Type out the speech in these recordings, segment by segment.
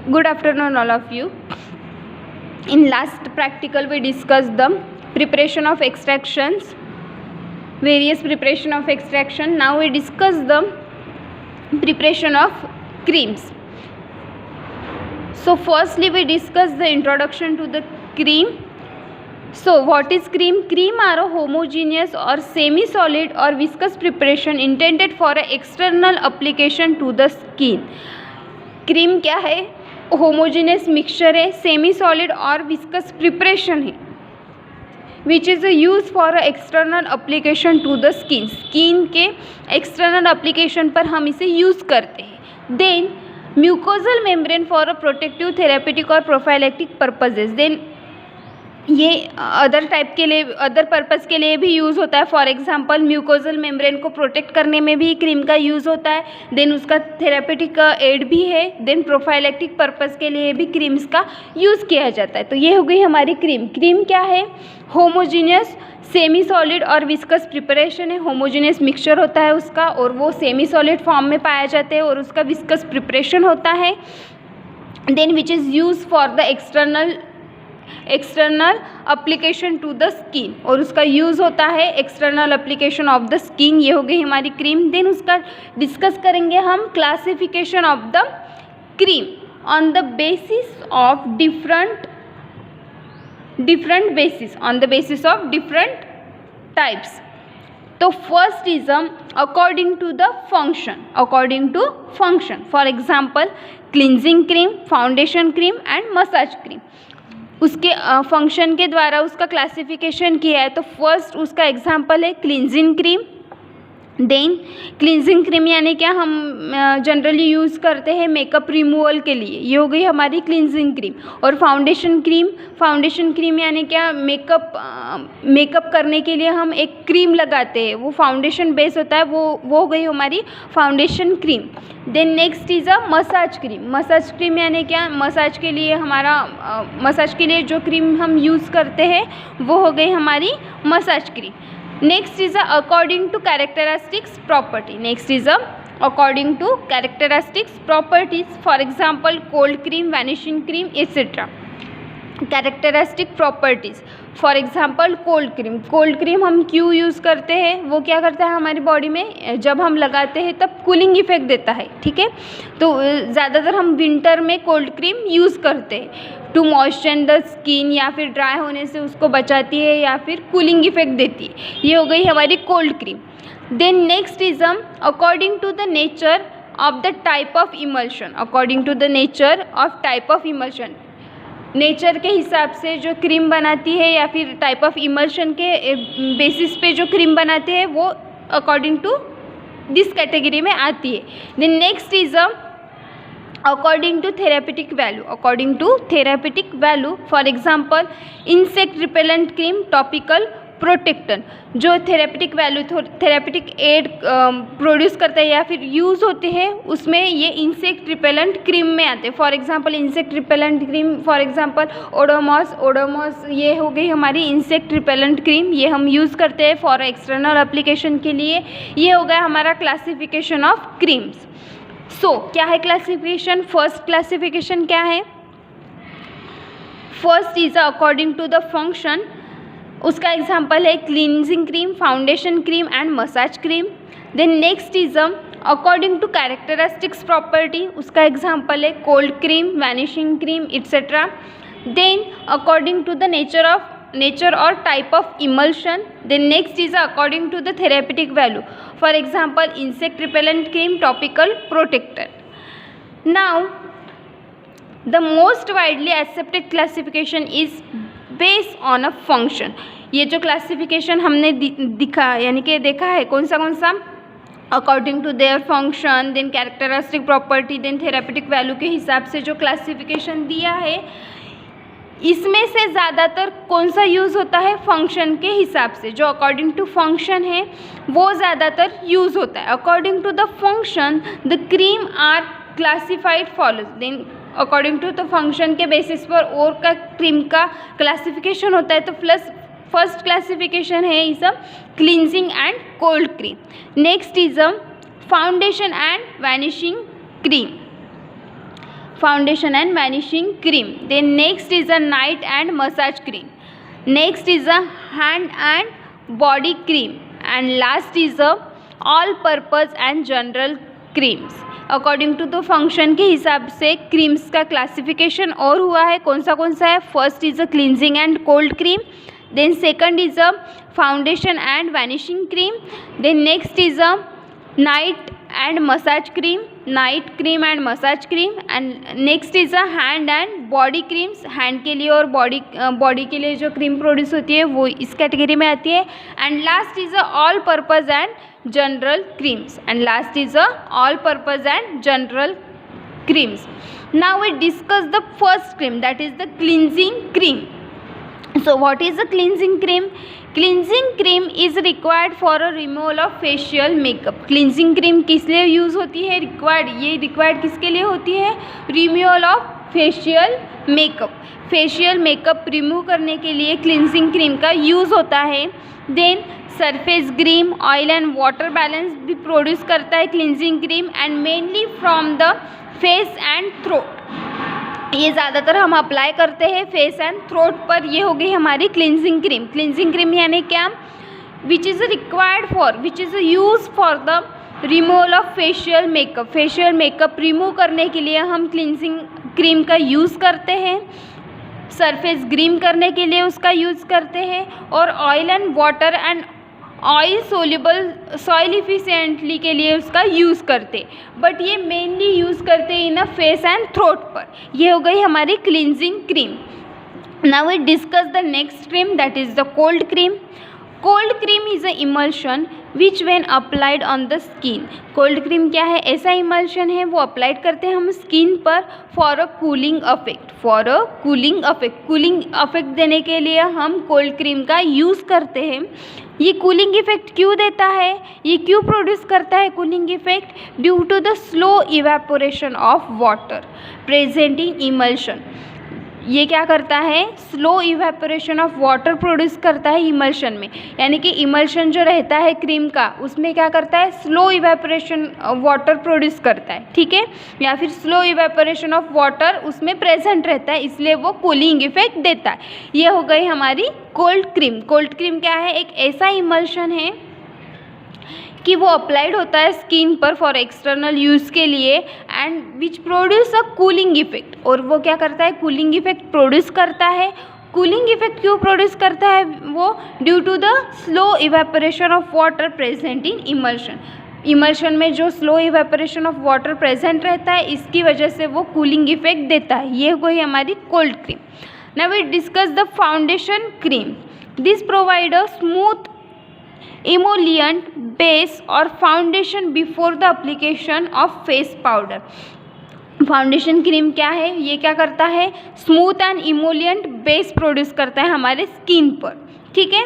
Good afternoon, all of you. In last practical, we discussed the preparation of extractions, various preparation of extraction. Now we discuss the preparation of creams. So firstly, we discuss the introduction to the cream. So what is cream? Cream are a homogeneous or semi-solid or viscous preparation intended for a external application to the skin. Cream क्या है? Homogeneous mixture है, semi solid और viscous preparation है, which is use for external application to the skin. Skin के external application पर हम इसे use करते हैं. Then mucosal membrane for a protective therapeutic और प्रोफाइलेक्टिक पर्पजेज. देन ये अदर टाइप के लिए, अदर पर्पज़ के लिए भी यूज़ होता है. फॉर एग्जांपल म्यूकोजल मेम्ब्रेन को प्रोटेक्ट करने में भी क्रीम का यूज़ होता है. देन उसका थेरेपेटिक एड भी है. देन प्रोफाइलेक्टिक पर्पज़ के लिए भी क्रीम्स का यूज़ किया जाता है. तो ये हो गई हमारी क्रीम. क्रीम क्या है? होमोजीनियस, सेमी सॉलिड और विस्कस प्रिपरेशन है. होमोजीनियस मिक्सचर होता है उसका, और वो सेमी सॉलिड फॉर्म में पाया जाते हैं, और उसका विस्कस प्रिपरेशन होता है. Then which is use for the external application to the skin, और उसका यूज़ होता है external application of the skin. ये हो गई हमारी क्रीम. देन उसका डिस्कस करेंगे हम classification of the cream on the basis of different basis, on the basis of different types. तो first is according to the function. According to function, for example cleansing cream, foundation cream and massage cream. उसके function के द्वारा उसका classification किया है. तो first उसका example है cleansing cream. Then cleansing cream यानी क्या, हम जनरली यूज़ करते हैं मेकअप रिमूवल के लिए. ये हो गई हमारी क्लिनजिंग क्रीम. और फाउंडेशन क्रीम यानी क्या, मेकअप करने के लिए हम एक क्रीम लगाते हैं, वो फाउंडेशन बेस होता है, वो हो गई हमारी foundation cream. Then next is a massage cream. Massage cream यानी क्या, मसाज के लिए जो क्रीम हम यूज़ करते हैं वो हो गई हमारी massage cream. Next is according to characteristics property. Next is according to characteristics properties. For example cold cream, vanishing cream etcetera. Characteristic properties, for example cold cream हम क्यों यूज़ करते हैं? वो क्या करता है हमारी बॉडी में, जब हम लगाते हैं तब कूलिंग इफेक्ट देता है. ठीक है, तो ज़्यादातर हम विंटर में कोल्ड क्रीम यूज़ करते हैं टू मॉइस्चर द स्किन, या फिर ड्राई होने से उसको बचाती है, या फिर कूलिंग इफेक्ट देती है. ये हो गई हमारी cold cream. Then next is according to the nature of the type of emulsion. According to the nature of type of emulsion, nature के हिसाब से जो क्रीम बनाती है, या फिर टाइप ऑफ इमल्शन के बेसिस पे जो क्रीम बनाते हैं, वो अकॉर्डिंग टू दिस कैटेगरी में आती है. Then next is according to therapeutic value. According to therapeutic value, for example insect repellent cream, topical protectant. जो therapeutic value, therapeutic aid produce करता है या फिर यूज़ होते हैं, उसमें ये इंसेक्ट रिपेलेंट क्रीम में आते हैं. For example insect repellent cream, for example Odomos ये हो गई हमारी इंसेक्ट रिपेलेंट क्रीम. ये हम यूज़ करते हैं फॉर एक्सटर्नल एप्लीकेशन के लिए. ये हो गया हमारा क्लासिफिकेशन ऑफ क्रीम्स. सो क्या है क्लासिफिकेशन? फर्स्ट क्लासिफिकेशन क्या है? First is according to the function. उसका एग्जांपल है cleansing cream, foundation cream and massage cream. Then next is according to characteristics property. उसका एग्जांपल है cold cream, vanishing cream etcetera. Then according to the nature और type of emulsion. Then next is according to the therapeutic value. For example insect repellent cream, topical protector. Now the most widely accepted classification is based on a function. ये जो classification हमने दिखा यानी कि देखा है, कौन सा according to their function, then characteristic property, then therapeutic value के हिसाब से जो क्लासिफिकेशन दिया है, इसमें से ज़्यादातर कौन सा यूज़ होता है? फंक्शन के हिसाब से. जो अकॉर्डिंग टू फंक्शन है वो ज़्यादातर यूज़ होता है. According to the function the cream are classified follows. Then according to the function के बेसिस पर और का क्रीम का क्लासिफिकेशन होता है. तो फर्स्ट क्लासिफिकेशन है is cleansing and cold cream. Next is foundation and vanishing cream. foundation and vanishing cream. Then next is a night and massage cream. Next is a hand and body cream, and last is a all purpose and general creams. According to the function के हिसाब से creams का classification और हुआ है. कौन सा है? First is a cleansing and cold cream, then second is a foundation and vanishing cream, then next is a night and massage cream, night cream and massage cream, and next is a hand and body creams. Hand के लिए और body के लिए जो cream produce होती है वो इस कैटेगरी में आती है. And last is a all purpose and general creams, and last is a all purpose and general creams. Now we discuss the first cream, that is the cleansing cream. So what is a cleansing cream? Cleansing cream is required for a removal of facial makeup. cleansing cream किस लिए use होती है? Required किसके लिए होती है? Removal of facial makeup. Facial makeup remove करने के लिए क्लिनजिंग क्रीम का यूज़ होता है. Then surface cream, oil and water balance भी प्रोड्यूस करता है cleansing cream, and mainly from the face and throat. ये ज़्यादातर हम अप्लाई करते हैं फेस एंड थ्रोट पर. ये हो गई हमारी क्लिनजिंग क्रीम. क्लिनजिंग क्रीम यानी क्या? विच is use for the removal of facial makeup. Facial makeup remove करने के लिए हम क्लिनजिंग क्रीम का यूज़ करते हैं. सरफेस क्रीम करने के लिए उसका यूज़ करते हैं, और oil and water and oil soluble soil efficiently के लिए उसका यूज़ करते. बट ये मेनली यूज़ करते हैं इन फेस एंड थ्रोट पर. ये हो गई हमारी cleansing cream. Now we discuss the next cream, that is the cold cream. Cold cream is a emulsion which when applied on the skin. कोल्ड क्रीम क्या है? ऐसा इमल्शन है, वो अप्लाइड करते हैं हम स्किन पर for a cooling affect. Cooling affect देने के लिए हम कोल्ड क्रीम का यूज़ करते हैं. ये कूलिंग इफेक्ट क्यों देता है? ये क्यों प्रोड्यूस करता है cooling effect? Due to the slow evaporation of water present in emulsion. ये क्या करता है? Slow evaporation of water produce करता है इमल्शन में. यानी कि इमल्शन जो रहता है क्रीम का, उसमें क्या करता है? स्लो इवेपोरेशन वाटर प्रोड्यूस करता है. ठीक है, या फिर स्लो इवेपोरेशन ऑफ वाटर उसमें प्रेजेंट रहता है, इसलिए वो कूलिंग इफेक्ट देता है. ये हो गई हमारी कोल्ड क्रीम. कोल्ड क्रीम क्या है? एक ऐसा इमल्शन है कि वो अप्लाइड होता है स्किन पर फॉर एक्सटर्नल यूज़ के लिए, and which produce a cooling effect. और वो क्या करता है? कूलिंग इफेक्ट प्रोड्यूस करता है. कूलिंग इफेक्ट क्यों प्रोड्यूस करता है वो? Due to the slow evaporation of water present in emulsion. Emulsion में जो slow evaporation of water present रहता है, इसकी वजह से वो कूलिंग इफेक्ट देता है. ये कोई हमारी cold cream. Now we discuss the foundation cream. This provide a smooth emollient base और foundation before the application of face powder. Foundation cream क्या है? ये क्या करता है? Smooth and emollient base produce करता है हमारे स्किन पर. ठीक है,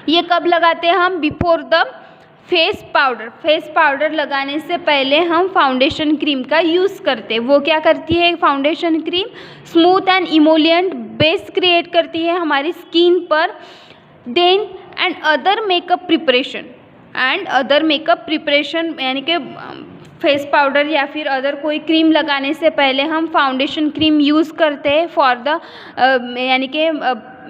ये कब लगाते हैं हम? Before the face powder. Face powder लगाने से पहले हम फाउंडेशन क्रीम का यूज़ करते हैं. वो क्या करती है foundation cream? Smooth and emollient base create करती है हमारी स्किन पर. Then and other makeup preparation यानी कि फेस पाउडर या फिर अदर कोई क्रीम लगाने से पहले हम फाउंडेशन क्रीम यूज़ करते हैं फॉर द यानी कि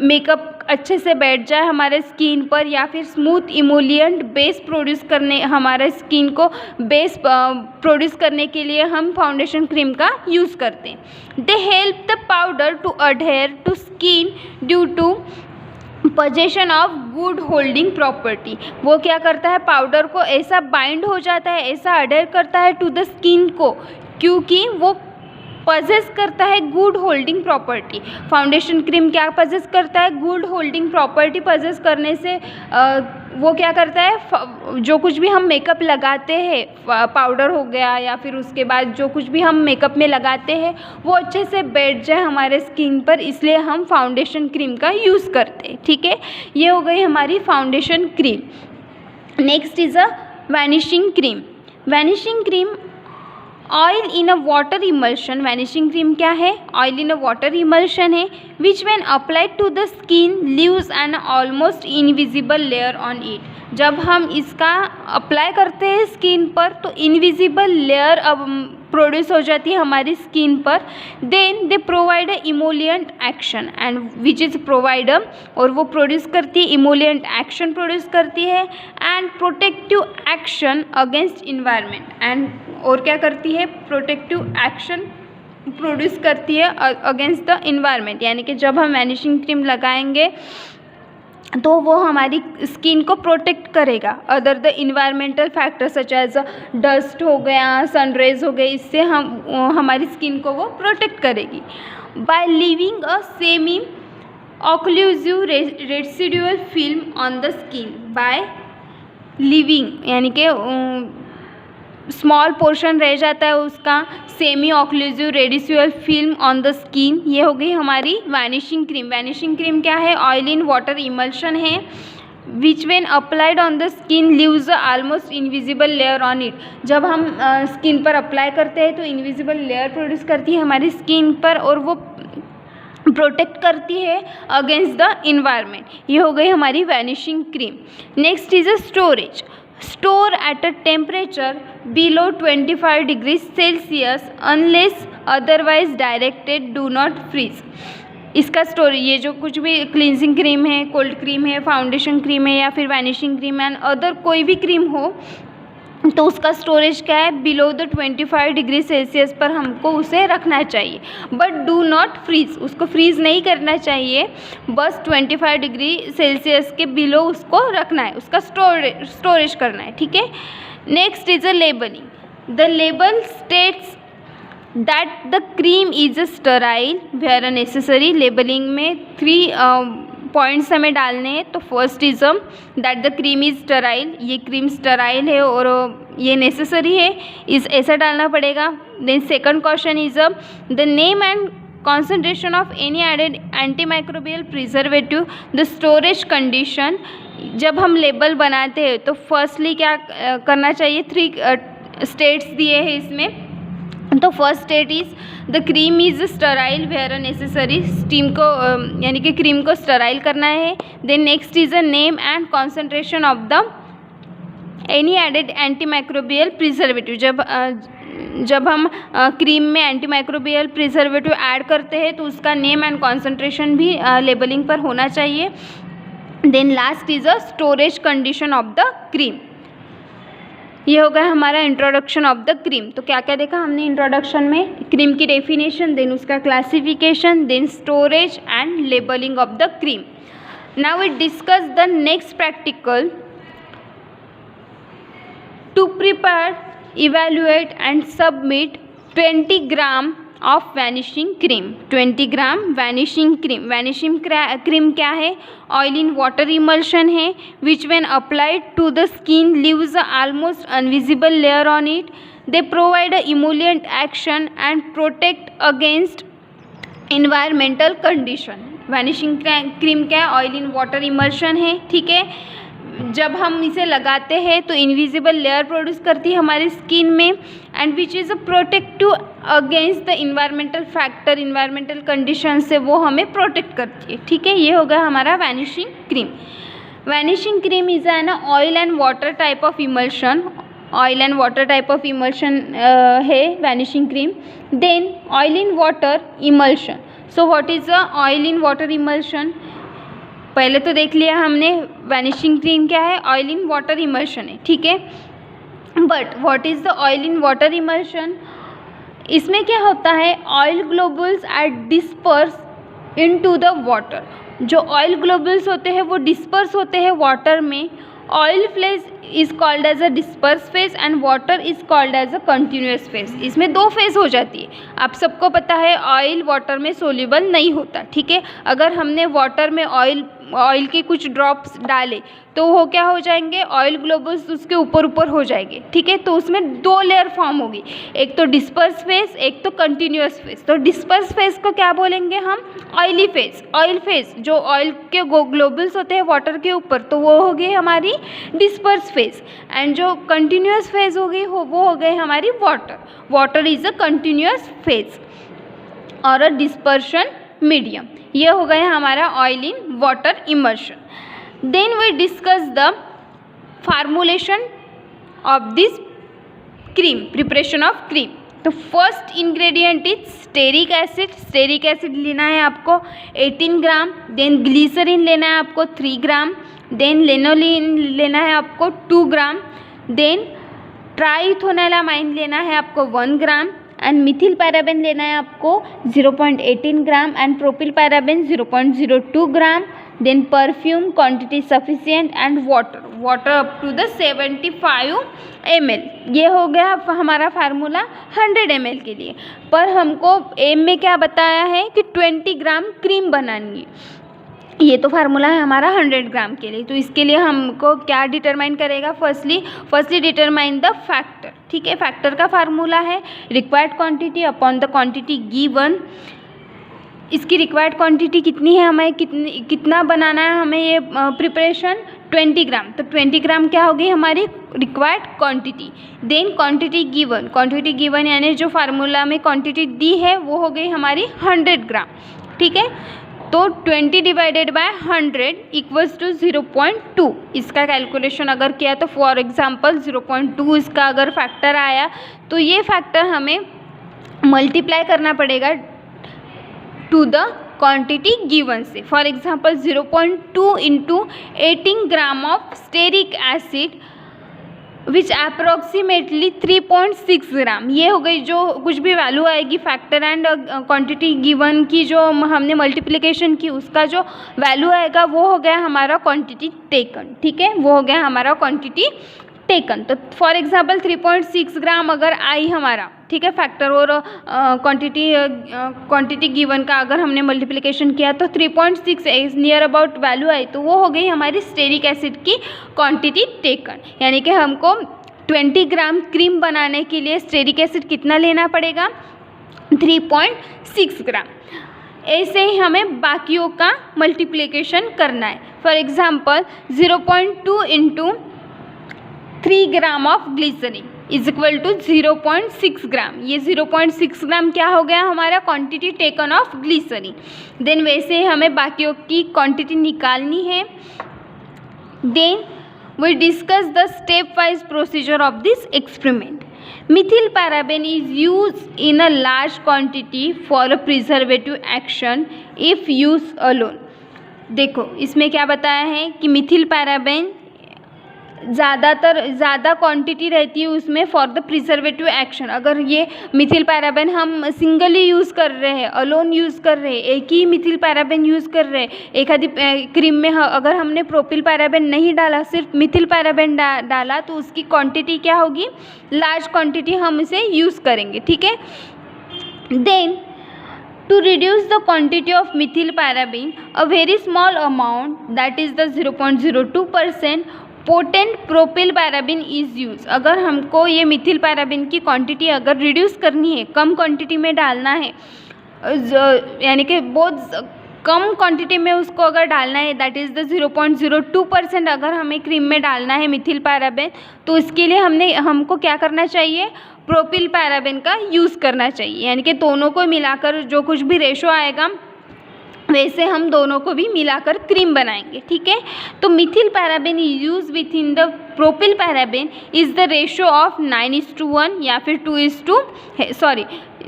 मेकअप अच्छे से बैठ जाए हमारे स्किन पर, या फिर स्मूथ इमोलियंट बेस प्रोड्यूस करने, हमारे स्किन को बेस प्रोड्यूस करने के लिए हम फाउंडेशन क्रीम का यूज़ करते हैं. They help the powder to adhere to skin due to possession of good holding property. वो क्या करता है? पाउडर को ऐसा बाइंड हो जाता है, ऐसा अडेयर करता है टू द स्किन को, क्योंकि वो पजेस करता है good holding property. Foundation cream क्या पजेस करता है? Good holding property. पजेस करने से वो क्या करता है? जो कुछ भी हम मेकअप लगाते हैं, पाउडर हो गया या फिर उसके बाद जो कुछ भी हम मेकअप में लगाते हैं, वो अच्छे से बैठ जाए हमारे स्किन पर, इसलिए हम फाउंडेशन क्रीम का यूज़ करते हैं. ठीक है, ये हो गई हमारी foundation cream. Next is a vanishing cream. Vanishing cream oil in a water emulsion. Vanishing cream क्या है? Oil in a water emulsion है, which when applied to the skin leaves an almost invisible layer on it. जब हम इसका apply करते हैं skin पर तो इनविजिबल लेयर अब प्रोड्यूस हो जाती है हमारी स्किन पर. Then they provide a emollient action and which is provider, और वो प्रोड्यूस करती है इमोलिएंट एक्शन प्रोड्यूस करती है and protective action against environment. And और क्या करती है, प्रोटेक्टिव एक्शन प्रोड्यूस करती है अगेंस्ट द इन्वायरमेंट. यानी कि जब हम वैनिशिंग क्रीम लगाएंगे तो वो हमारी स्किन को प्रोटेक्ट करेगा other the environmental factor such as dust हो गया, सनरेज हो गई, इससे हमारी स्किन को वो प्रोटेक्ट करेगी. By leaving a semi occlusive residual film on the skin. By leaving यानी कि स्मॉल पोर्शन रह जाता है उसका, semi occlusive residual film on the skin. ये हो गई हमारी वैनिशिंग क्रीम. वैनिशिंग क्रीम क्या है, ऑयल इन वाटर इमल्शन है which when applied on the skin leaves almost invisible layer on it. जब हम स्किन पर अप्लाई करते हैं तो इनविजिबल लेयर प्रोड्यूस करती है हमारी स्किन पर और वो प्रोटेक्ट करती है अगेंस्ट द इन्वायरमेंट. ये हो गई हमारी vanishing cream. Next is a storage. Store at a temperature below 25 degrees Celsius unless otherwise directed. Do not freeze. इसका स्टोरेज, ये जो कुछ भी क्लींजिंग क्रीम है, कोल्ड क्रीम है, फाउंडेशन क्रीम है या फिर वैनिशिंग क्रीम एंड अदर कोई भी क्रीम हो, तो उसका स्टोरेज क्या है, बिलो द 25 डिग्री सेल्सियस पर हमको उसे रखना चाहिए. बट डू नॉट फ्रीज, उसको फ्रीज़ नहीं करना चाहिए, बस 25 डिग्री सेल्सियस के बिलो उसको रखना है, उसका स्टोरेज करना है. ठीक है. Next is a labelling. The label states that the cream is a sterile where necessary. Labelling में 3 पॉइंट्स हमें डालने हैं. तो first is that the cream is sterile, ये क्रीम स्टराइल है और ये नेसेसरी है, इस ऐसा डालना पड़ेगा. Then second question is the name and concentration of any added anti microbial preservative, the storage condition. जब हम लेबल बनाते हैं तो फर्स्टली क्या करना चाहिए, 3 स्टेट्स दिए हैं इसमें. तो first state is the cream is sterile where necessary, steam को यानी कि क्रीम को स्टराइल करना है. Then next is a name and concentration of the any added anti microbial preservative. जब हम क्रीम में एंटी माइक्रोबियल प्रिजर्वेटिव ऐड करते हैं तो उसका नेम एंड कॉन्सेंट्रेशन भी लेबलिंग पर होना चाहिए. Then last is a storage condition of the cream. ये हो गया हमारा इंट्रोडक्शन ऑफ द क्रीम. तो क्या क्या देखा हमने इंट्रोडक्शन में, क्रीम की डेफिनेशन, देन उसका classification, then storage and labelling of the cream. Now we discuss the next practical. To prepare, evaluate and submit 20 gram of vanishing cream. 20 gram vanishing cream. Vanishing cream क्या है, oil in water emulsion है which when applied to the skin leaves almost invisible layer on it. They provide a emollient action and protect against environmental condition. Vanishing cream क्या है, oil in water emulsion है. ठीक है. जब हम इसे लगाते हैं तो इनविजिबल लेयर प्रोड्यूस करती है हमारी स्किन में and which is a protective against the environmental factor, environmental condition से वो हमें प्रोटेक्ट करती है. ठीक है. ये हो गया हमारा vanishing cream. Vanishing cream is an oil and water type of emulsion. Oil and water type of emulsion है vanishing cream. Then oil in water emulsion. So what is a oil in water emulsion, पहले तो देख लिया हमने vanishing cream क्या है, oil in water emulsion है. ठीक है. But what is the oil in water emulsion, इसमें क्या होता है, oil globules are disperse into the water. जो ऑयल ग्लोबुल्स होते हैं वो डिस्पर्स होते हैं वाटर में. Oil phase is called as a disperse phase and water is called as a continuous phase. इसमें 2 फेज हो जाती है. आप सबको पता है ऑयल वाटर में सोल्यूबल नहीं होता. ठीक है. अगर हमने वाटर में ऑयल के कुछ ड्रॉप्स डाले तो वो क्या हो जाएंगे, ऑयल ग्लोबुल्स उसके ऊपर ऊपर हो जाएंगे. ठीक है. तो उसमें 2 लेयर फॉर्म होगी, एक तो डिस्पर्स फेज, एक तो कंटिन्यूस फेज. तो डिस्पर्स फेज को क्या बोलेंगे हम, ऑयली फेज. ऑयल फेज जो ऑयल के ग्लोबुल्स होते हैं वाटर के ऊपर, तो वो हो गई हमारी डिस्पर्स फेज. एंड जो कंटिन्यूस फेज हो गई वो हो गई हमारी water. Water is a continuous phase और अ डिस्पर्शन मीडियम. ये हो गया हमारा oil in water emulsion. Then we discuss the formulation of this cream, preparation of cream. तो first ingredient is stearic acid. Stearic acid लेना है आपको 18 ग्राम। Then glycerine लेना है आपको 3 ग्राम। देन लेनोलिन लेना है आपको 2 ग्राम। देन ट्राइथोनालामाइन लेना है आपको 1 ग्राम एंड मिथिल पैराबेन लेना है आपको 0.18 gram and propyl paraben 0.02 gram. Then perfume quantity sufficient and water up to the 75 ml। ये हो गया हमारा फार्मूला 100 ml के लिए। पर हमको एम में क्या बताया है कि 20 ग्राम क्रीम बनानी है। ये तो फार्मूला है हमारा 100 ग्राम के लिए। तो इसके लिए हमको क्या डिटरमाइन करेगा, फर्स्टली डिटरमाइन द फैक्टर। ठीक है, फैक्टर का फार्मूला है required quantity upon the quantity given. इसकी रिक्वायर्ड क्वांटिटी कितनी है, हमें कितना बनाना है हमें ये प्रिपरेशन 20 ग्राम। तो 20 ग्राम क्या होगी हमारी required quantity. Then quantity given यानी जो फार्मूला में क्वांटिटी दी है वो हो गई हमारी 100 ग्राम। ठीक है, तो 20 डिवाइडेड बाय 100 इक्वल्स टू 0.2। इसका कैलकुलेशन अगर किया तो फॉर एग्जांपल 0.2 इसका अगर फैक्टर आया तो ये फैक्टर हमें मल्टीप्लाई करना पड़ेगा टू द क्वांटिटी गिवन से। For example 0.2 into 18 gram of stearic acid which approximately 3.6 ग्राम। ये हो गई जो कुछ भी वैल्यू आएगी फैक्टर एंड क्वांटिटी गिवन की जो हमने मल्टीप्लिकेशन की उसका जो वैल्यू आएगा वो हो गया हमारा क्वांटिटी टेकन। ठीक है, वो हो गया हमारा क्वांटिटी टेकन। तो फॉर एग्जांपल 3.6 ग्राम अगर आई हमारा, ठीक है, फैक्टर और क्वांटिटी गिवन का अगर हमने मल्टीप्लिकेशन किया तो 3.6 नियर अबाउट वैल्यू आई तो वो हो गई हमारी स्टेरिक एसिड की क्वांटिटी टेकन। यानी कि हमको 20 ग्राम क्रीम बनाने के लिए स्टेरिक एसिड कितना लेना पड़ेगा 3.6 ग्राम। ऐसे ही हमें बाकियों का मल्टीप्लिकेशन करना है। For example 0.2 into 3 gram of glycerin is equal to 0.6 gram. ये 0.6 ग्राम क्या हो गया हमारा quantity taken of glycerin. Then वैसे हमें बाकियों की क्वांटिटी निकालनी है। Then we discuss the step wise procedure of this experiment. Methyl paraben is use in a large quantity for a preservative action if use alone. देखो इसमें क्या बताया है कि मिथिल पैराबेन ज़्यादा क्वांटिटी रहती है उसमें फॉर द प्रिजर्वेटिव एक्शन। अगर ये मिथिल पैराबेन हम सिंगली यूज़ कर रहे हैं, अलोन यूज़ कर रहे हैं, एक ही मिथिल पैराबेन यूज़ कर रहे हैं, एक आधी क्रीम में अगर हमने प्रोपिल पैराबेन नहीं डाला सिर्फ मिथिल पैराबेन डाला तो उसकी क्वांटिटी क्या होगी, लार्ज क्वांटिटी हम इसे यूज़ करेंगे। ठीक है, then to reduce the quantity of methyl paraben, a very small amount that is the 0.02% potent propyl paraben is use. अगर हमको ये मिथिल पैराबिन की क्वांटिटी अगर रिड्यूस करनी है, कम क्वांटिटी में डालना है, यानी कि बहुत कम क्वांटिटी में उसको अगर डालना है दैट इज़ द 0.02% अगर हमें क्रीम में डालना है मिथिल पैराबिन तो इसके लिए हमको क्या करना चाहिए, प्रोपिल पैराबिन का यूज़ करना चाहिए। यानी कि दोनों को मिलाकर जो कुछ भी रेशो आएगा वैसे हम दोनों को भी मिलाकर क्रीम बनाएंगे। ठीक है, तो Mithil paraben use with in the propyl paraben is the ratio of 9:1 या फिर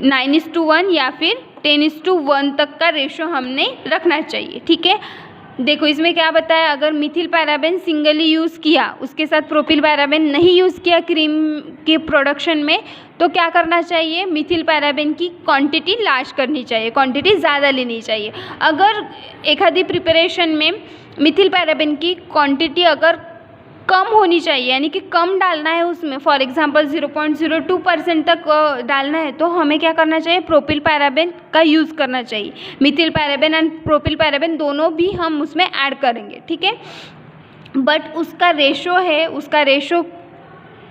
9:1 या फिर 10:1 तक का रेशो हमने रखना चाहिए। ठीक है, देखो इसमें क्या बताया, अगर मिथिल पैराबेन सिंगली यूज़ किया उसके साथ प्रोपिल पैराबेन नहीं यूज़ किया क्रीम के प्रोडक्शन में तो क्या करना चाहिए, मिथिल पैराबेन की क्वांटिटी लार्ज करनी चाहिए, क्वांटिटी ज़्यादा लेनी चाहिए। अगर एक आधी प्रिपरेशन में मिथिल पैराबेन की क्वांटिटी अगर कम होनी चाहिए यानी कि कम डालना है उसमें, फॉर एग्जांपल 0.02% तक डालना है तो हमें क्या करना चाहिए, प्रोपिल पैराबेन का यूज़ करना चाहिए। Mithil paraben and propyl paraben दोनों भी हम उसमें ऐड करेंगे। ठीक है, बट उसका रेशो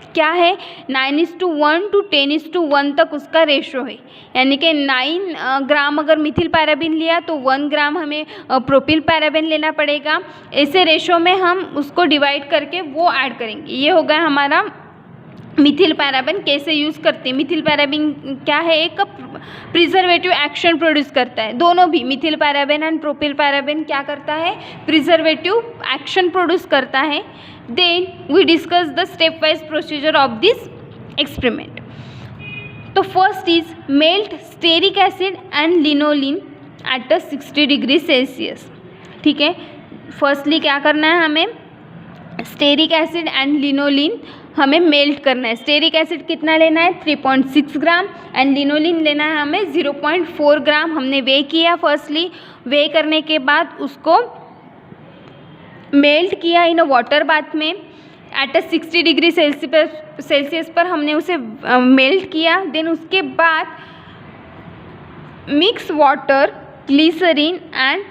क्या है, 9:1 to 10:1 तक उसका रेशो है। यानी कि 9 ग्राम अगर मिथिल पैराबेन लिया तो 1 ग्राम हमें प्रोपिल पैराबेन लेना पड़ेगा। ऐसे रेशो में हम उसको डिवाइड करके वो ऐड करेंगे। ये हो गया हमारा मिथिल पैराबेन कैसे यूज़ करते हैं। मिथिल पैराबेन क्या है, एक प्रिजर्वेटिव एक्शन प्रोड्यूस करता है। दोनों भी methyl paraben and propyl paraben क्या करता है, प्रिजर्वेटिव एक्शन प्रोड्यूस करता है। Then we discuss the step wise procedure of this experiment. तो first is melt stearic acid and lanolin at 60 degree Celsius. ठीक है, फर्स्टली क्या करना है, हमें स्टेरिक एसिड एंड लिनोलिन हमें मेल्ट करना है। स्टेरिक एसिड कितना लेना है, 3.6 ग्राम एंड लिनोलिन लेना है हमें 0.4 ग्राम। हमने वे किया, फर्स्टली वे करने के बाद उसको मेल्ट किया इन वाटर बाथ में एट 60 डिग्री सेल्सियस पर हमने उसे मेल्ट किया। देन उसके बाद mix water, glycerin and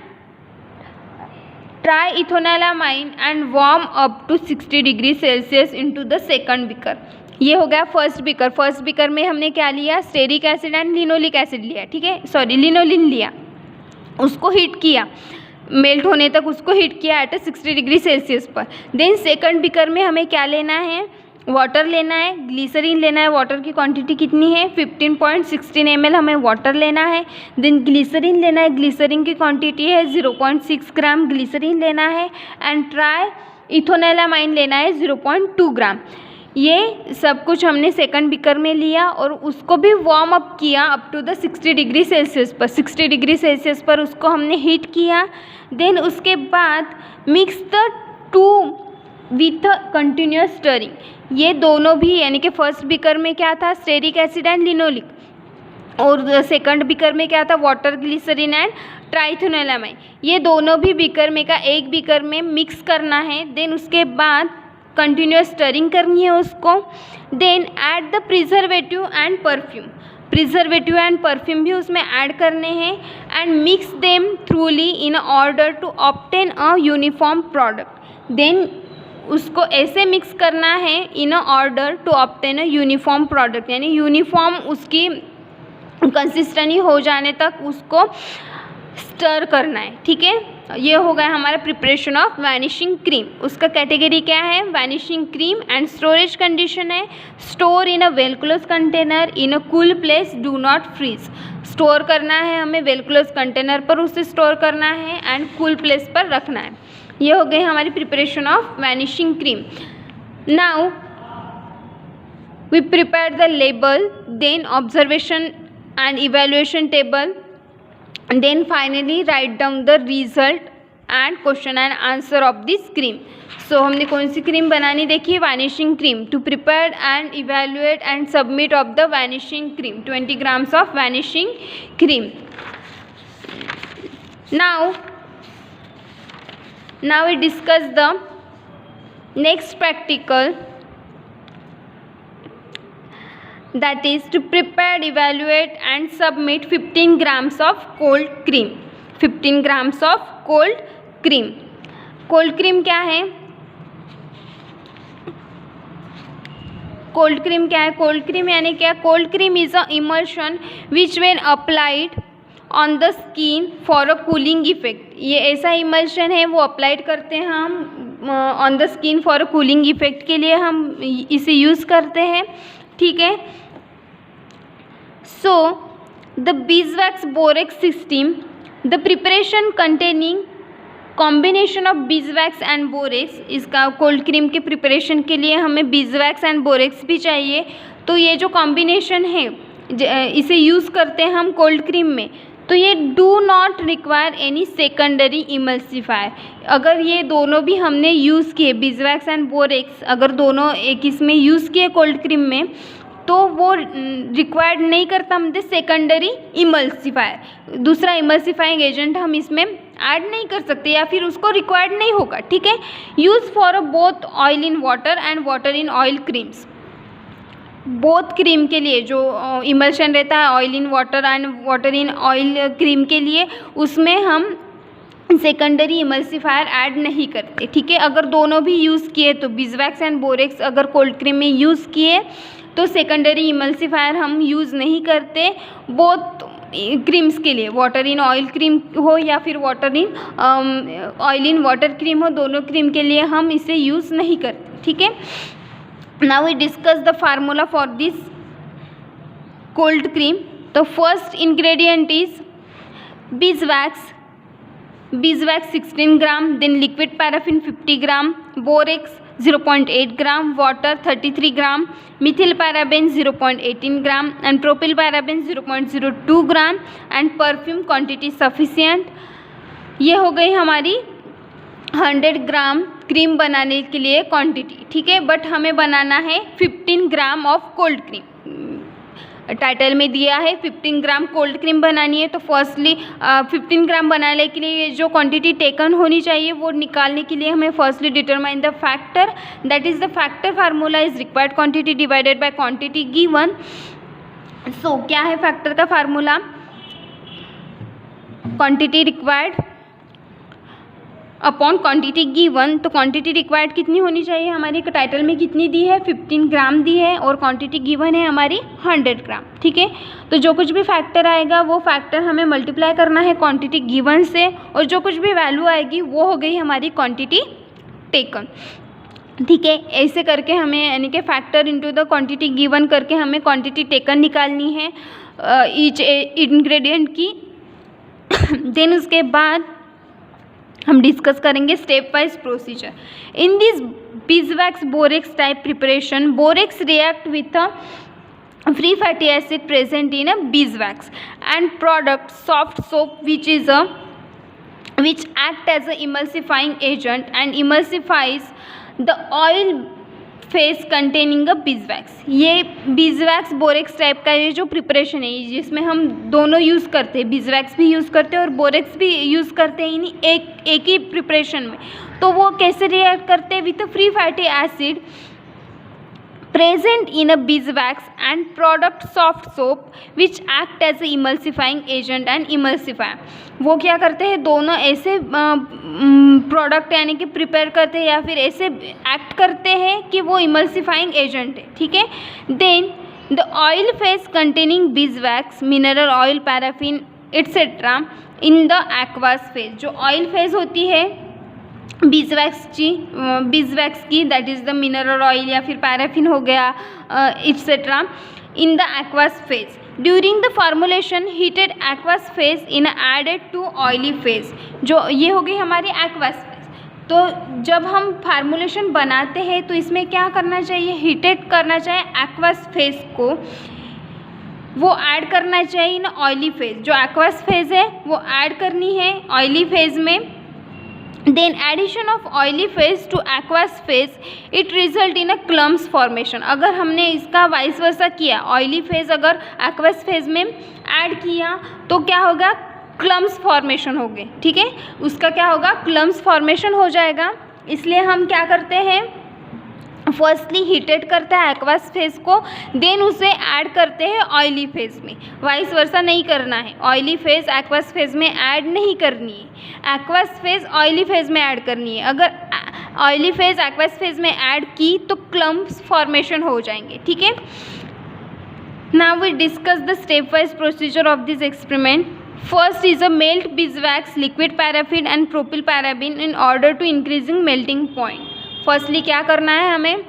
triethanolamine and warm up to 60 degree Celsius into the second beaker. ये हो गया फर्स्ट बीकर। फर्स्ट बीकर में हमने क्या लिया, steric acid and linoleic acid लिया, ठीक है, सॉरी लिनोलिन लिया, उसको हीट किया, मेल्ट होने तक उसको हीट किया एट 60 डिग्री सेल्सियस पर। देन सेकंड बीकर में हमें क्या लेना है, वाटर लेना है, ग्लिसरीन लेना है। वाटर की क्वांटिटी कितनी है, 15.16 ml हमें वाटर लेना है। देन ग्लिसरीन लेना है, ग्लिसरीन की क्वांटिटी है 0.6 ग्राम ग्लिसरीन लेना है एंड ट्राइइथोनैलामाइन लेना है 0.2 ग्राम। ये सब कुछ हमने सेकंड बीकर में लिया और उसको भी वार्म अप किया up to the 60 degree Celsius पर। 60 डिग्री सेल्सियस पर उसको हमने हीट किया। देन उसके बाद mix the two with continuous stirring. ये दोनों भी, यानी कि फर्स्ट बीकर में क्या था, स्टेरिक एसिड एंड लिनोलिक, और सेकंड बीकर में क्या था, वाटर, ग्लिसरीन एंड ट्राइइथोनैलामाइन। ये दोनों भी बीकर में का एक बीकर में मिक्स करना है। देन उसके बाद कंटिन्यूस स्टरिंग करनी है उसको। Then add the preservative and perfume, preservative and perfume भी उसमें ऐड करने हैं and mix them thoroughly in order to obtain a uniform product. Then उसको ऐसे मिक्स करना है in order to obtain a uniform product, यानी यूनिफॉर्म उसकी कंसिस्टेंसी हो जाने तक उसको स्टर करना है। ठीक है, ये हो गया हमारा प्रिपरेशन ऑफ वैनिशिंग क्रीम। उसका कैटेगरी क्या है, vanishing cream and storage condition है, store in a well close container in a cool place, do not freeze. Store करना है हमें वेल क्लोज कंटेनर पर, उसे स्टोर करना है एंड कूल प्लेस पर रखना है। ये हो गई हमारी preparation of vanishing cream. Now we prepare the label, then observation and evaluation table, then finally write down the result and question and answer of this cream. So हमने कौन सी cream बनानी देखिए, vanishing cream. To prepare and evaluate and submit of the vanishing cream, 20 grams of vanishing cream. now we discuss the next practical, that is to prepare, evaluate and submit 15 grams of cold cream। 15 grams of cold cream। cold cream क्या है, cold cream क्या है, cold cream यानी क्या, cold cream is a emulsion which when applied on the skin for a cooling effect। ये ऐसा emulsion है, वो अप्लाइड करते हैं हम on the skin for a cooling effect के लिए हम इसे यूज़ करते हैं। ठीक है, so the beeswax borax system, the preparation containing combination of beeswax and borax। इसका कोल्ड क्रीम के प्रिपरेशन के लिए हमें beeswax and borax भी चाहिए। तो ये जो कॉम्बिनेशन है इसे यूज़ करते हैं हम कोल्ड क्रीम में, तो ये do not require any secondary emulsifier. अगर ये दोनों भी हमने यूज़ किए, beeswax and borax अगर दोनों एक इसमें यूज़ किए कोल्ड क्रीम में, तो वो रिक्वायर्ड नहीं करता हमने सेकेंडरी इमल्सिफायर, दूसरा इमल्सिफाइंग एजेंट हम इसमें ऐड नहीं कर सकते या फिर उसको रिक्वायर्ड नहीं होगा। ठीक है, use for both oil in water and water in oil creams. Both cream के लिए जो इमल्शन रहता है oil in water and water in oil cream के लिए, उसमें हम सेकेंडरी इमल्सिफायर ऐड नहीं करते। ठीक है, अगर दोनों भी यूज़ किए तो beeswax एंड borax अगर कोल्ड क्रीम में यूज़ किए तो सेकेंडरी इमल्सिफायर हम यूज़ नहीं करते। बोथ क्रीम्स के लिए, वाटर इन ऑयल क्रीम हो या फिर water in oil in water cream हो, दोनों क्रीम के लिए हम इसे यूज़ नहीं करते। ठीक है, now we discuss the formula for this cold cream. तो first ingredient is beeswax 16 gram, then liquid paraffin 50 gram, borax 0.8 gram, water 33 gram, methyl paraben 0.18 gram and propyl paraben 0.02 gram and perfume quantity sufficient. ये हो गई हमारी 100 ग्राम cream बनाने के लिए quantity, ठीक है। बट हमें बनाना है 15 gram of cold cream. Title में दिया है 15 ग्राम कोल्ड क्रीम बनानी है, तो फर्स्टली 15 ग्राम बनाने के लिए जो क्वांटिटी टेकन होनी चाहिए वो निकालने के लिए हमें firstly determine the factor, that is the factor formula is required quantity divided by quantity given. So क्या है फैक्टर का formula? Quantity required upon quantity given. तो क्वांटिटी रिक्वायर्ड कितनी होनी चाहिए हमारी? टाइटल में कितनी दी है? 15 ग्राम दी है और क्वांटिटी गिवन है हमारी 100 ग्राम, ठीक है। तो जो कुछ भी फैक्टर आएगा वो फैक्टर हमें मल्टीप्लाई करना है क्वांटिटी गिवन से, और जो कुछ भी वैल्यू आएगी वो हो गई हमारी क्वांटिटी टेकन, ठीक है। ऐसे करके हमें यानी कि factor into the quantity given करके हमें क्वांटिटी टेकन निकालनी है ईच इंग्रेडिएंट की। देन उसके बाद हम डिस्कस करेंगे step wise procedure. In this beeswax borax type preparation, borax react with a free fatty acid present in a beeswax and product soft soap which act as a emulsifying agent and emulsifies the oil phase containing a beeswax. ये beeswax borax type का ये जो preparation है जिसमें हम दोनों use करते हैं, बीजवैक्स भी यूज़ करते हैं और बोरेक्स भी यूज़ करते हैं इन्हीं एक ही प्रिपरेशन में। तो वो कैसे रिएक्ट करते हैं? With free fatty acid present in a beeswax and product soft soap which act as a emulsifying agent and emulsifier। वो क्या करते हैं? दोनों ऐसे प्रोडक्ट यानी कि प्रिपेयर करते हैं या फिर ऐसे एक्ट करते हैं कि वो इमल्सिफाइंग एजेंट है, ठीक है। Then the oil phase containing beeswax, mineral oil, paraffin etcetera in the aqueous phase. जो ऑयल फेज होती है बीजवैक्स की that is the mineral oil या फिर पैराफिन हो गया etcetera in the aqueous phase. During the formulation heated aqueous phase in added to oily phase. जो ये हो गई हमारी एक्वास फेज। तो जब हम फार्मुलेशन बनाते हैं तो इसमें क्या करना चाहिए? हीटेड करना चाहिए एक्वास फेज को, वो ऐड करना चाहिए ना ऑयली फेज। जो एक्वास फेज है वो ऐड करनी है ऑयली फेज में। Then addition of oily phase to aqueous phase it result in a clumps formation। अगर हमने इसका वाइस वर्सा किया, ऑयली फेज अगर aqueous phase में ऐड किया तो क्या होगा? क्लम्स फॉर्मेशन हो गए, ठीक है। उसका क्या होगा? क्लम्स फॉर्मेशन हो जाएगा। इसलिए हम क्या करते हैं? फर्स्टली हीटेड करता है एक्वास फेज को, देन उसे ऐड करते हैं ऑयली फेज में। वाइस वर्सा नहीं करना है, ऑयली फेज एक्वास फेज में ऐड नहीं करनी है, एक्वास फेज ऑयली फेज में ऐड करनी है। अगर ऑयली फेज एक्वास फेज में ऐड की तो क्लम्प्स फॉर्मेशन हो जाएंगे, ठीक है। Now we discuss the step wise procedure of this experiment. First is a melt beeswax, liquid paraffin and propyl paraben in order to increasing melting point. Firstly क्या करना है हमें?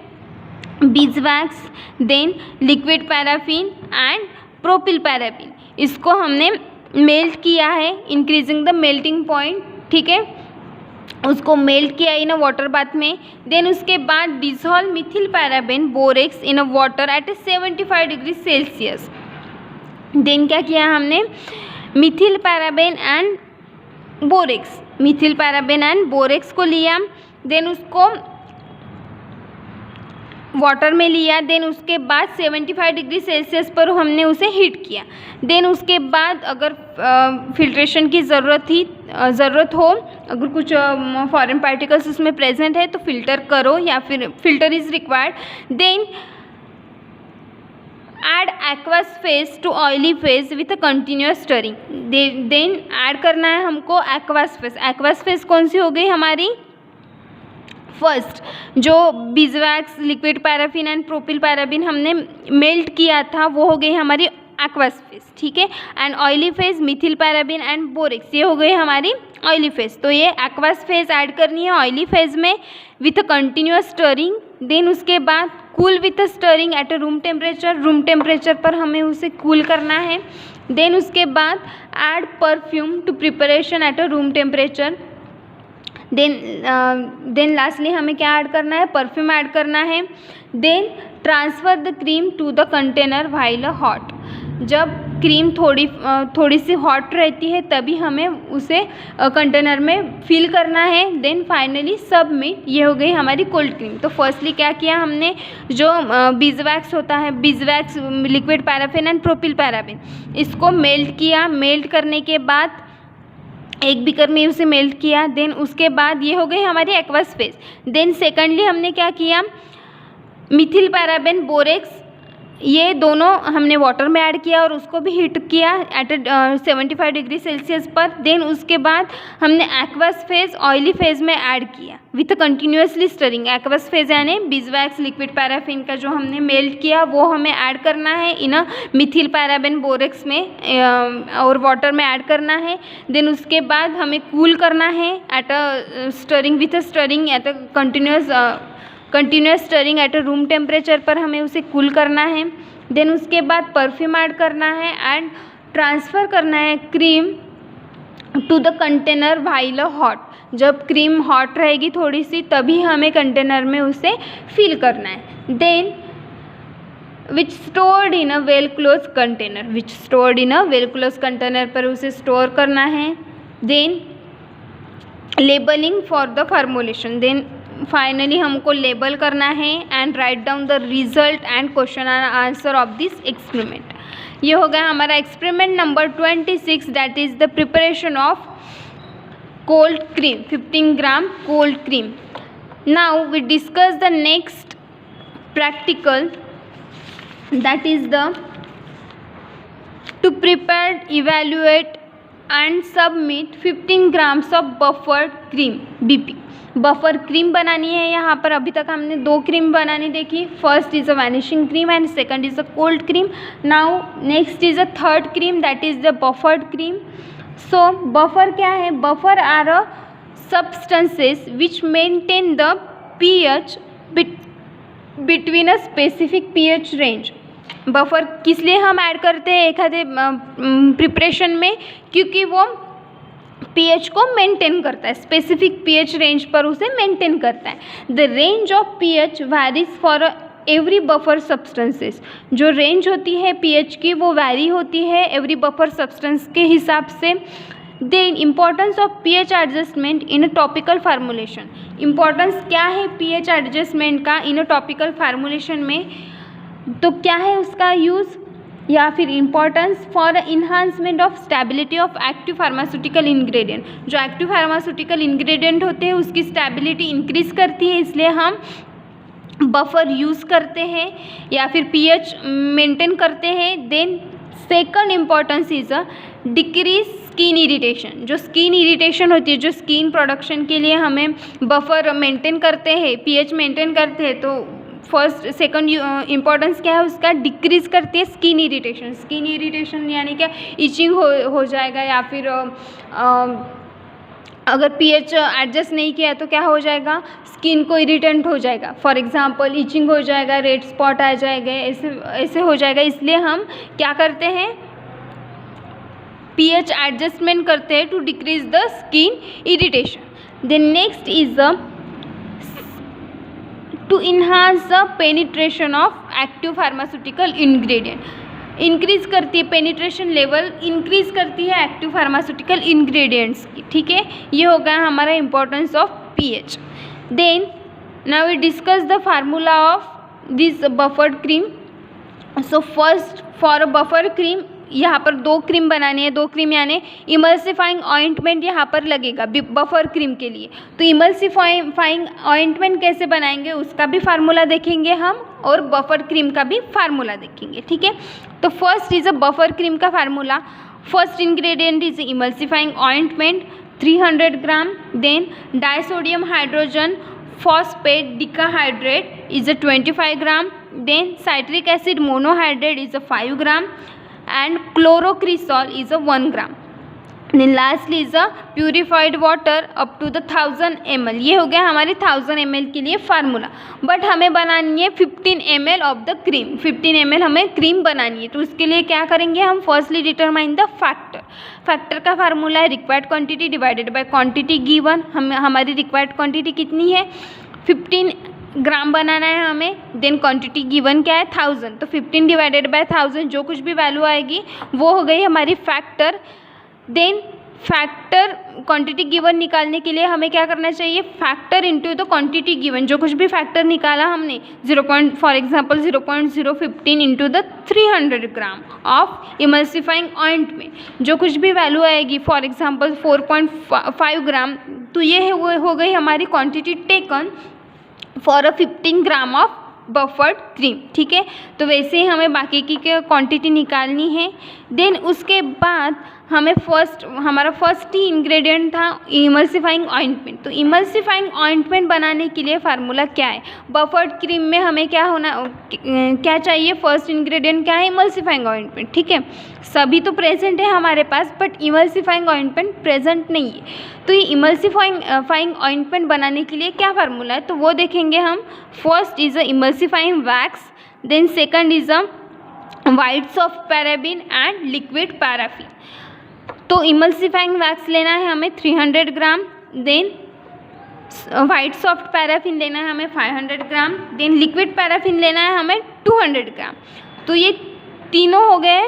Beeswax, then liquid paraffin and propyl paraben, इसको हमने melt किया है increasing the melting point, ठीक है। उसको मेल्ट किया इन अ वाटर बाथ में। देन उसके बाद dissolve methyl paraben borax in a water at 75 degree Celsius. Then क्या किया हमने? Methyl paraben and borax, methyl paraben and borax को लिया, देन उसको वाटर में लिया, देन उसके बाद 75 डिग्री सेल्सियस पर हमने उसे हीट किया। देन उसके बाद अगर फिल्ट्रेशन की ज़रूरत हो, अगर कुछ फॉरेन पार्टिकल्स उसमें प्रेजेंट है तो फिल्टर करो या फिर filter is required. Then add aqueous phase to oily phase with a continuous stirring. Then add करना है हमको एक्वास फेज। एक्वास फेज कौन सी हो गई हमारी? फर्स्ट जो beeswax, liquid paraffin and propyl paraben हमने मेल्ट किया था वो हो गई हमारी एक्वास फेज, ठीक है। And oily phase Mithil paraben and borax, ये हो गई हमारी ऑयली फेज। तो ये एक्वास फेज ऐड करनी है ऑयली फेज में with a continuous stirring. Then उसके बाद cool with a stirring at a room temperature पर हमें उसे कूल करना है। देन उसके बाद add perfume to preparation at a room temperature. Then lastly हमें क्या ऐड करना है, परफ्यूम ऐड करना है. Then transfer the cream to the container while hot. जब क्रीम थोड़ी सी हॉट रहती है तभी हमें उसे कंटेनर में फिल करना है. Then finally submit. ये हो गई हमारी कोल्ड क्रीम. तो फर्स्टली क्या किया हमने, जो बीजवैक्स होता है, beeswax, liquid paraffin and propyl paraffin, इसको मेल्ट किया. मेल्ट करने के बाद एक बीकर में उसे मेल्ट किया. देन उसके बाद ये हो गई हमारी एक्वस फेज. देन सेकेंडली हमने क्या किया, मिथिल पैराबेन, बोरेक्स, ये दोनों हमने वाटर में ऐड किया और उसको भी हीट किया एट 75 डिग्री सेल्सियस पर. देन उसके बाद हमने एक्वस फेज, ऑयली फेज में ऐड किया with continuously stirring. Aqueous phase यानी बीजवैक्स, लिक्विड पैराफिन का जो हमने मेल्ट किया वो हमें ऐड करना है इन मिथिल पैराबेन बोरेक्स में और वाटर में ऐड करना है. देन उसके बाद हमें कूल करना है at a stirring, with stirring at a continuous stirring at a room temperature पर हमें उसे कूल करना है. देन उसके बाद परफ्यूम ऐड करना है एंड ट्रांसफ़र करना है cream to the container while hot. जब क्रीम हॉट रहेगी थोड़ी सी तभी हमें कंटेनर में उसे फिल करना है. Then which stored in a well close container, which stored in a well close container पर उसे स्टोर करना है. Then labelling for the formulation. Then finally हमको लेबल करना है and write down the result and question and answer of this experiment. ये हो गया हमारा experiment number 26, that is the preparation of cold cream, 15 gram cold cream. Now we discuss the next practical, that is the two prepare, evaluate and submit 15 grams of buffered cream, BP. Buffer cream बनानी है. यहाँ पर अभी तक हमने 2 cream बनानी देखी. First is a vanishing cream and second is a cold cream. Now next is a third cream, that is the buffered cream. So buffer क्या है, buffer are a substances which maintain the pH between a specific pH range. Buffer किस लिए हम add करते हैं एखादे preparation में, क्योंकि वो pH को मेंटेन करता है, स्पेसिफिक pH रेंज पर उसे मेंटेन करता है. The range of pH varies for every buffer substances. जो रेंज होती है pH की वो वैरी होती है एवरी बफर सब्सटेंस के हिसाब से. Then importance of pH adjustment in a topical formulation. Importance क्या है pH एडजस्टमेंट का इन अ टॉपिकल फार्मूलेशन में, तो क्या है उसका यूज़, या फिर importance for enhancement of stability of active pharmaceutical ingredient. जो एक्टिव फार्मास्यूटिकल इंग्रेडिएंट होते हैं उसकी स्टेबिलिटी इंक्रीज करती है, इसलिए हम बफर यूज़ करते हैं या फिर pH मेंटेन करते हैं. Then second importance is a decrease skin irritation. जो स्किन इरिटेशन होती है, जो स्किन प्रोडक्शन के लिए हमें बफर मेंटेन करते हैं, pH मेंटेन करते हैं, तो फर्स्ट सेकंड इम्पॉर्टेंस क्या है उसका, डिक्रीज़ करती है स्किन इरिटेशन. स्किन इरिटेशन यानी क्या, इचिंग हो जाएगा, या फिर अगर pH एडजस्ट नहीं किया तो क्या हो जाएगा, स्किन को इरिटेंट हो जाएगा. फॉर एग्जांपल इचिंग हो जाएगा, रेड स्पॉट आ जाएगा, ऐसे हो जाएगा. इसलिए हम क्या करते हैं, pH एडजस्टमेंट करते हैं to decrease the skin irritation. Then next is the to enhance the penetration of active pharmaceutical ingredient. Increase करती है पेनिट्रेशन लेवल, इंक्रीज करती है एक्टिव फार्मास्यूटिकल इंग्रेडिएंट्स की. ठीक है, ये हो गया हमारा importance of pH. Then now we discuss the formula of this buffered cream. So first for buffer cream यहाँ पर 2 क्रीम बनानी है. 2 क्रीम यानी इमल्सिफाइंग ऑइंटमेंट यहाँ पर लगेगा बफर क्रीम के लिए. तो इमल्सिफाइंग ऑइंटमेंट कैसे बनाएंगे उसका भी फार्मूला देखेंगे हम, और बफर क्रीम का भी फार्मूला देखेंगे. ठीक है, तो first is a buffer cream का formula. First ingredient is emulsifying ointment 300 gram. Then disodium hydrogen phosphate decahydrate is a 25 gram. Then citric acid monohydrate is a 5 gram and chlorocresol is a 1 gram. Then lastly is a purified water up to the 1000 ml। ये हो गया हमारे 1000 ml के लिए formula. But हमें बनानी है 15 ml of the cream. 15 ml हमें क्रीम बनानी है, तो उसके लिए क्या करेंगे हम, firstly determine the factor. Factor का फार्मूला है required quantity divided by quantity given. हमारी रिक्वायर्ड क्वांटिटी कितनी है, 15 ग्राम बनाना है हमें। देन क्वांटिटी गिवन क्या है, 1000। तो 15 डिवाइडेड बाय 1000 जो कुछ भी वैल्यू आएगी वो हो गई हमारी factor. Then factor quantity given निकालने के लिए हमें क्या करना चाहिए, factor into the quantity given. जो कुछ भी फैक्टर निकाला हमने, for example 0.015 into the 300 gram of emulsifying ointment. जो कुछ भी वैल्यू आएगी, फॉर एग्जांपल 4.5 ग्राम, तो ये हो गई हमारी quantity taken for a 15 gram of buffered cream. ठीक है, तो वैसे ही हमें बाकी की क्वांटिटी निकालनी है। देन उसके बाद हमें हमारा फर्स्ट ही इंग्रेडिएंट था इमल्सिफाइंग ऑइंटमेंट। तो इमल्सिफाइंग ऑइंटमेंट बनाने के लिए फार्मूला क्या है, बफर्ड क्रीम में हमें क्या चाहिए, फर्स्ट इंग्रेडिएंट क्या है, इमल्सिफाइंग ऑइंटमेंट। ठीक है, सभी तो प्रेजेंट है हमारे पास, बट इमल्सिफाइंग ऑइंटमेंट प्रेजेंट नहीं है। तो ये इमल्सिफाइंग ऑइंटमेंट बनाने के लिए क्या फार्मूला है, तो वो देखेंगे हम। First is a emulsifying wax, then second is a white soft paraffin and liquid paraffin. तो इमल्सिफाइंग वैक्स लेना है हमें 300 gram, then white soft paraffin लेना है हमें 500 ग्राम, देन लिक्विड पैराफिन लेना है हमें 200 ग्राम। तो ये तीनों हो गए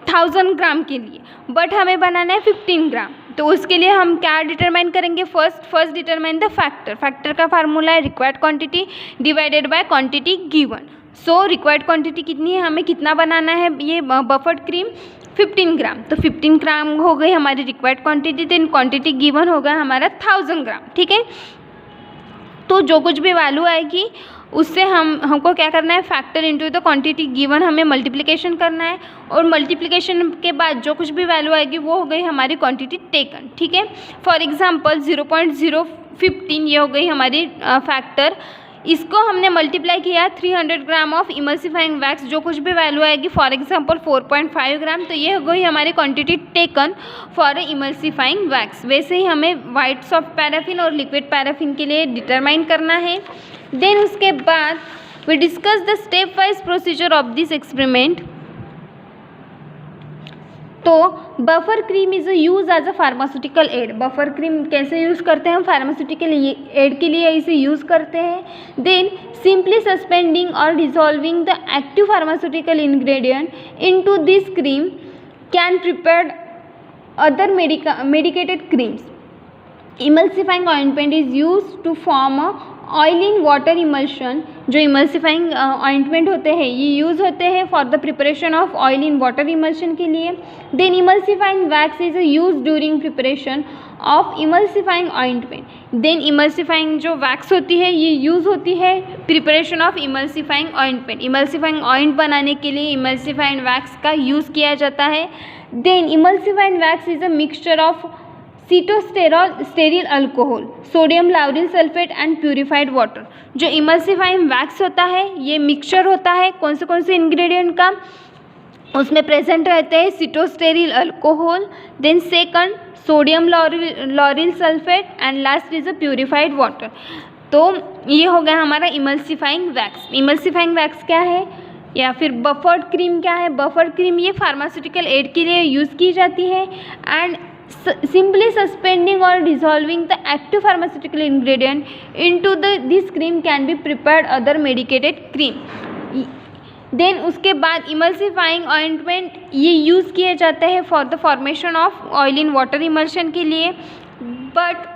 1000 ग्राम के लिए, बट हमें बनाना है 15 ग्राम। तो उसके लिए हम क्या डिटरमाइन करेंगे, first determine the factor. Factor का फार्मूला है required quantity divided by quantity given. So required quantity कितनी है, हमें कितना बनाना है ये बफर्ड क्रीम, 15 ग्राम। तो 15 ग्राम हो गई हमारी required quantity, then quantity given होगा हमारा 1000 ग्राम। ठीक है, तो जो कुछ भी वैल्यू आएगी उससे हमको क्या करना है, factor into the quantity given, हमें मल्टीप्लिकेशन करना है। और मल्टीप्लिकेशन के बाद जो कुछ भी वैल्यू आएगी वो हो गई हमारी क्वांटिटी टेकन। ठीक है, फॉर एग्जांपल 0.015 ये हो गई हमारी फैक्टर। इसको हमने मल्टीप्लाई किया 300 ग्राम ऑफ इमल्सिफाइंग वैक्स, जो कुछ भी वैल्यू आएगी, फॉर एग्जांपल 4.5 ग्राम। तो ये हो गई हमारी quantity taken for emulsifying wax. वैसे ही हमें वाइट सॉफ्ट पैराफिन और लिक्विड पैराफिन के लिए डिटरमाइन करना है। देन उसके बाद we discuss the step wise procedure of this experiment. तो buffer cream is use as a pharmaceutical aid. Buffer cream कैसे यूज़ करते हैं हम, फार्मास्यूटिकल एड के लिए इसे यूज़ करते हैं। देन सिंपली सस्पेंडिंग और dissolving the active pharmaceutical ingredient into this cream can prepare other medicated creams. Emulsifying ointment is used to form a oil in water emulsion. जो इमल्सिफाइंग ऑइंटमेंट होते हैं ये यूज़ होते हैं for the preparation of oil in water emulsion के लिए। Then emulsifying wax is use during preparation of emulsifying ointment. Then emulsifying जो wax होती है ये यूज़ होती है preparation of emulsifying ointment. Emulsifying ऑइंट बनाने के लिए इमल्सिफाइंग वैक्स का यूज़ किया जाता है। Then emulsifying wax is a mixture of stearyl alcohol, sodium lauryl sulphate and purified water. जो इमल्सिफाइंग वैक्स होता है ये मिक्सचर होता है कौन से इंग्रेडिएंट का, उसमें प्रेजेंट रहते हैं cetostearyl alcohol, then second sodium lauryl sulphate and last is a purified water. तो ये हो गया हमारा इमल्सिफाइंग वैक्स। इमल्सिफाइंग वैक्स क्या है या फिर बफर्ड क्रीम क्या है, बफर्ड क्रीम ये फार्मास्यूटिकल एड के लिए यूज़ की जाती है and simply suspending or dissolving the active pharmaceutical ingredient into this cream can be prepared other medicated cream. Then उसके बाद इमल्सिफाइंग ऑइंटमेंट ये यूज़ किए जाते हैं for the formation of oil in water emulsion के लिए, but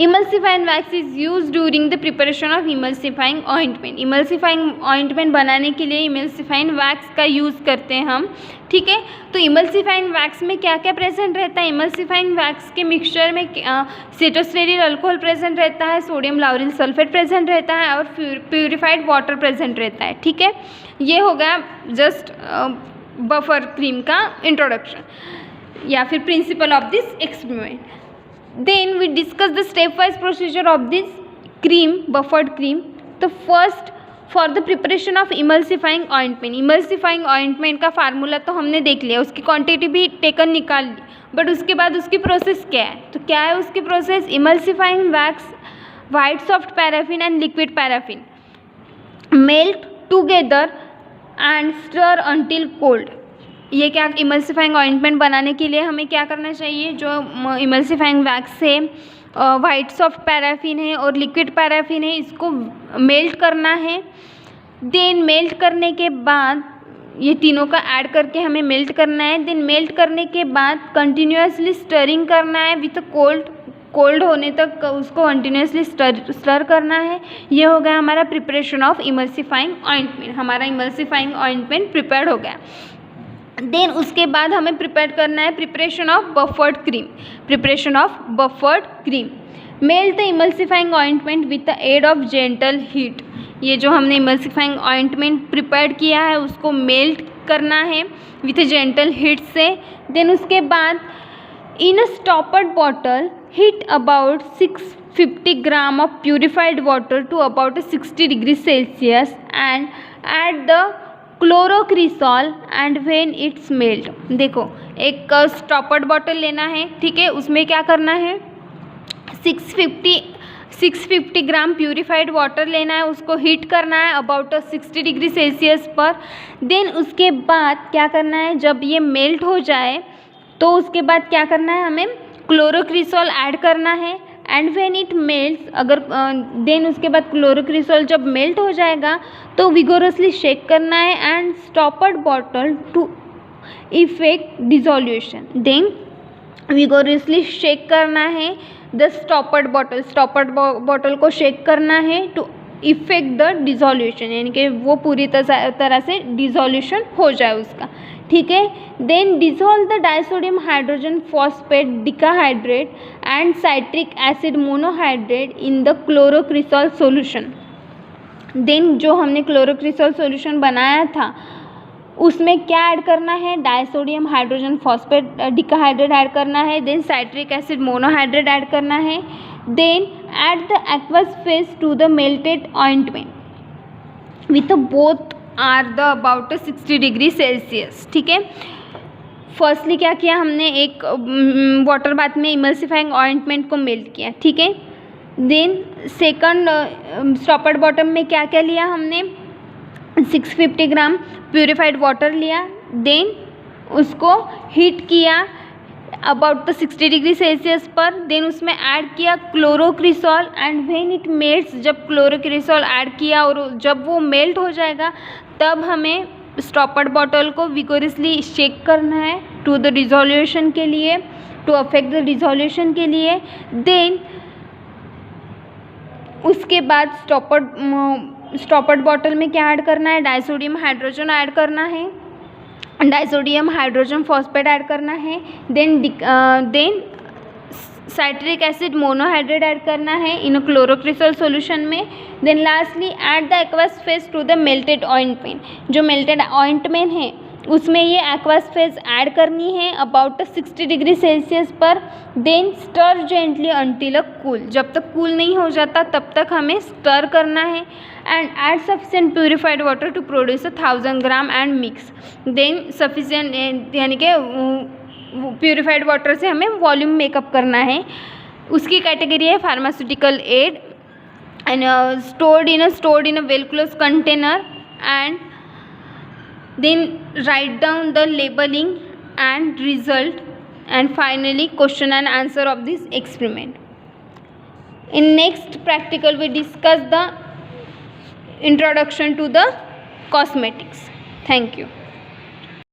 emulsifying wax is use during the preparation of emulsifying ointment. Emulsifying ointment बनाने के लिए इमल्सिफाइंग वैक्स का यूज़ करते हैं हम। ठीक है, तो इमल्सिफाइंग वैक्स में क्या क्या प्रेजेंट रहता है, इमल्सिफाइंग वैक्स के मिक्सचर में सिटोस्टेरिल अल्कोहल प्रेजेंट रहता है, सोडियम लाउरिल सल्फेट प्रेजेंट रहता है और प्यूरिफाइड वाटर प्रेजेंट रहता है। ठीक है, ये हो गया जस्ट बफर क्रीम का इंट्रोडक्शन या फिर principle of this experiment. Then we discuss the stepwise procedure of this cream, buffered cream. The first for the preparation of emulsifying ointment, emulsifying ointment का फार्मूला तो हमने देख लिया, उसकी क्वांटिटी भी टेकन निकाल ली, बट उसके बाद उसकी प्रोसेस क्या है, तो क्या है उसकी process, emulsifying wax, white soft paraffin and liquid paraffin, melt together and stir until cold. ये क्या, इमल्सिफाइंग ऑइंटमेंट बनाने के लिए हमें क्या करना चाहिए, जो इमल्सिफाइंग वैक्स है, वाइट सॉफ्ट पैराफिन है और लिक्विड पैराफिन है, इसको मेल्ट करना है। देन मेल्ट करने के बाद ये तीनों का ऐड करके हमें मेल्ट करना है। देन मेल्ट करने के बाद कंटिन्यूसली स्टरिंग करना है विथ कोल्ड होने तक उसको कंटिन्यूसली स्टर करना है। ये हो गया हमारा प्रिपरेशन ऑफ इमल्सिफाइंग ऑइंटमेंट, हमारा इमल्सिफाइंग ऑइंटमेंट प्रिपेयर्ड हो गया। देन उसके बाद हमें प्रिपेयर करना है preparation of buffered cream, preparation of buffered cream. Melt the emulsifying ointment with the aid of gentle heat, ये जो हमने इमल्सिफाइंग ऑइंटमेंट प्रिपेयर किया है उसको मेल्ट करना है विथ जेंटल हीट से। देन उसके बाद in a stoppered bottle heat about 650 gram of purified water to about 60 degree Celsius and add the chlorocresol and when it's melt. देखो एक स्टॉपर्ड बॉटल लेना है, ठीक है, उसमें क्या करना है 650 ग्राम प्यूरिफाइड वाटर लेना है, उसको हीट करना है अबाउट 60 डिग्री सेल्सियस पर। देन उसके बाद क्या करना है, जब ये मेल्ट हो जाए तो उसके बाद क्या करना है, हमें क्लोरोक्रिसॉल ऐड करना है एंड व्हेन इट मेल्ट्स, अगर देन उसके बाद क्लोरोक्रिसॉल जब मेल्ट हो जाएगा तो विगोरसली शेक करना है and stoppered bottle to effect dissolution. Then vigorously shake करना है द स्टॉपर्ड बॉटल को शेक करना है टू इफेक्ट द डिसोल्यूशन, यानी कि वो पूरी तरह से डिसोल्यूशन हो जाए उसका, ठीक है। Then dissolve the disodium hydrogen phosphate decahydrate and citric acid monohydrate in the chlorocresol solution. Then जो हमने क्लोरोक्रिसॉल सॉल्यूशन बनाया था उसमें क्या ऐड करना है, disodium hydrogen phosphate decahydrate add करना है, then citric acid monohydrate add करना है। Then add the aqueous phase to the melted ointment with both are the about 60 degree Celsius, ठीक है। फर्स्टली क्या किया हमने, एक वाटर बाथ में इमल्सिफाइंग ऑइंटमेंट को मेल्ट किया, ठीक है। देन सेकंड स्टॉपर्ड बॉटम में क्या क्या लिया हमने, 650 ग्राम प्यूरिफाइड वाटर लिया, देन उसको हीट किया अबाउट 60 डिग्री सेल्सियस पर। देन उसमें ऐड किया क्लोरोक्रिसॉल एंड व्हेन इट मेल्ट्स, जब क्लोरोक्रिसॉल ऐड किया और जब वो मेल्ट हो जाएगा तब हमें स्टॉपर्ड बॉटल को विगोरसली शेक करना है टू द डिसोल्यूशन के लिए, टू अफेक्ट द डिसोल्यूशन के लिए। देन उसके बाद स्टॉपर्ड बॉटल में क्या ऐड करना है, डाइसोडियम हाइड्रोजन ऐड करना है, डाइसोडियम हाइड्रोजन फॉस्फेट ऐड करना है। Then citric acid monohydrate add करना है इन क्लोरोक्रिसॉल सॉल्यूशन में। Then lastly add the aqueous phase to the melted ointment, जो मेल्टेड ऑइंटमेंट है उसमें ये एक्वस फेज ऐड करनी है अबाउट 60 डिग्री सेल्सियस पर। Then stir gently until a cool, जब तक कूल नहीं हो जाता तब तक हमें स्टर करना है and add sufficient purified water to produce 1000 gram and mix. Then sufficient यानी कि प्यूरिफाइड वाटर से हमें वॉल्यूम मेकअप करना है। उसकी कैटेगरी है pharmaceutical aid and stored in a well close container and then write down the labeling and result and finally question and answer of this experiment. In next practical we discuss the introduction to the cosmetics. Thank you.